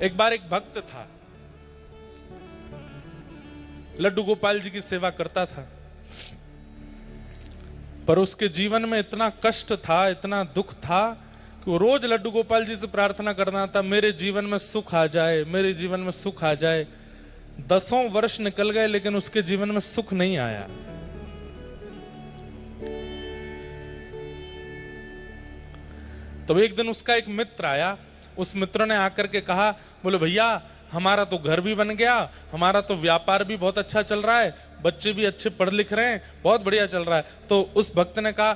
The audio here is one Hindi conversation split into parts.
एक बार एक भक्त था, लड्डू गोपाल जी की सेवा करता था, पर उसके जीवन में इतना कष्ट था, इतना दुख था कि वो रोज लड्डू गोपाल जी से प्रार्थना करना था, मेरे जीवन में सुख आ जाए, मेरे जीवन में सुख आ जाए। 10 वर्ष निकल गए लेकिन उसके जीवन में सुख नहीं आया। तो एक दिन उसका एक मित्र आया, उस मित्र ने आकर के कहा, बोले भैया हमारा तो घर भी बन गया, हमारा तो व्यापार भी बहुत अच्छा चल रहा है, बच्चे भी अच्छे पढ़ लिख रहे हैं, बहुत बढ़िया चल रहा है। तो उस भक्त ने कहा,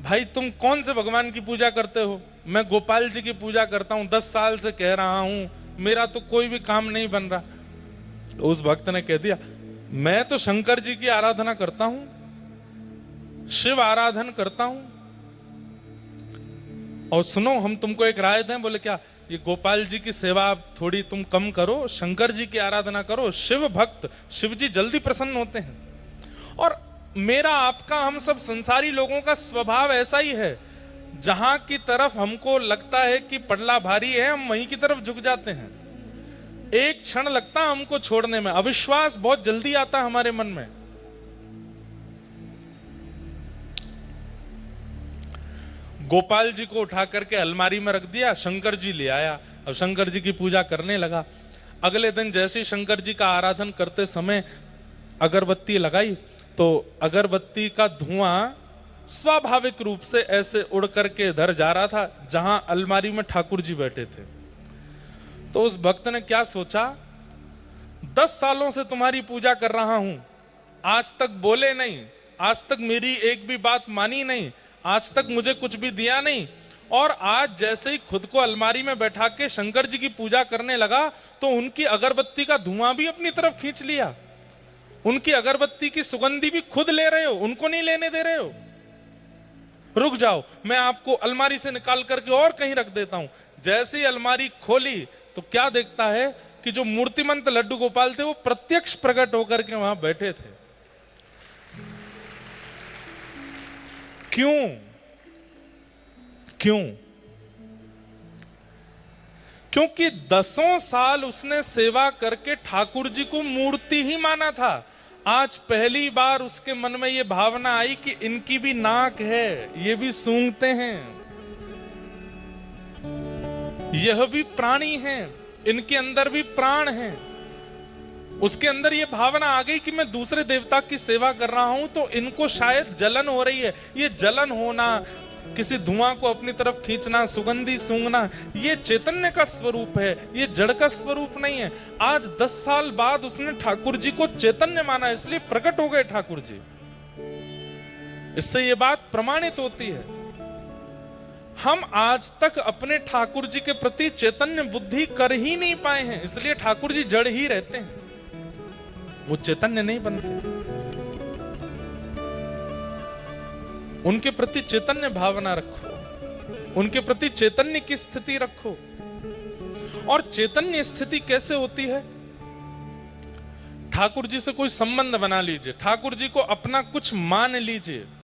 भाई तुम कौन से भगवान की पूजा करते हो? मैं गोपाल जी की पूजा करता हूं, 10 साल से कह रहा हूं, मेरा तो कोई भी काम नहीं बन रहा। उस भक्त ने कह दिया, मैं तो शंकर जी की आराधना करता हूं, शिव आराधन करता हूं। और सुनो, हम तुमको एक राय दें। बोले क्या? ये गोपाल जी की सेवा आप थोड़ी तुम कम करो, शंकर जी की आराधना करो। शिव भक्त, शिव जी जल्दी प्रसन्न होते हैं। और मेरा आपका, हम सब संसारी लोगों का स्वभाव ऐसा ही है, जहां की तरफ हमको लगता है कि पड़ला भारी है, हम वहीं की तरफ झुक जाते हैं। एक क्षण लगता है हमको छोड़ने में, अविश्वास बहुत जल्दी आता है हमारे मन में। गोपाल जी को उठा करके अलमारी में रख दिया, शंकर जी ले आया, अब शंकर जी की पूजा करने लगा। अगले दिन जैसे शंकर जी का आराधन करते समय अगरबत्ती लगाई तो अगरबत्ती का धुआं स्वाभाविक रूप से ऐसे उड़ करके इधर जा रहा था जहां अलमारी में ठाकुर जी बैठे थे। तो उस भक्त ने क्या सोचा, 10 सालों से तुम्हारी पूजा कर रहा हूं, आज तक बोले नहीं, आज तक मेरी एक भी बात मानी नहीं, आज तक मुझे कुछ भी दिया नहीं, और आज जैसे ही खुद को अलमारी में बैठा के शंकर जी की पूजा करने लगा तो उनकी अगरबत्ती का धुआं भी अपनी तरफ खींच लिया। उनकी अगरबत्ती की सुगंधी भी खुद ले रहे हो, उनको नहीं लेने दे रहे हो। रुक जाओ, मैं आपको अलमारी से निकाल करके और कहीं रख देता हूं। जैसे ही अलमारी खोली तो क्या देखता है कि जो मूर्तिमंत लड्डू गोपाल थे वो प्रत्यक्ष प्रकट होकर के वहां बैठे थे। क्यों? क्यों? क्योंकि 10 साल उसने सेवा करके ठाकुर जी को मूर्ति ही माना था। आज पहली बार उसके मन में यह भावना आई कि इनकी भी नाक है, ये भी सूंघते हैं, यह भी प्राणी हैं, इनके अंदर भी प्राण हैं। उसके अंदर यह भावना आ गई कि मैं दूसरे देवता की सेवा कर रहा हूं तो इनको शायद जलन हो रही है। ये जलन होना, किसी धुआं को अपनी तरफ खींचना, सुगंधी सूंघना, ये चैतन्य का स्वरूप है, ये जड़ का स्वरूप नहीं है। आज 10 साल बाद उसने ठाकुर जी को चैतन्य माना, इसलिए प्रकट हो गए ठाकुर जी। इससे ये बात प्रमाणित होती है। हम आज तक अपने ठाकुर जी के प्रति चैतन्य बुद्धि कर ही नहीं पाए हैं, इसलिए ठाकुर जी जड़ ही रहते हैं, वो चैतन्य नहीं बनते। उनके प्रति चैतन्य भावना रखो, उनके प्रति चैतन्य की स्थिति रखो। और चैतन्य स्थिति कैसे होती है? ठाकुर जी से कोई संबंध बना लीजिए, ठाकुर जी को अपना कुछ मान लीजिए,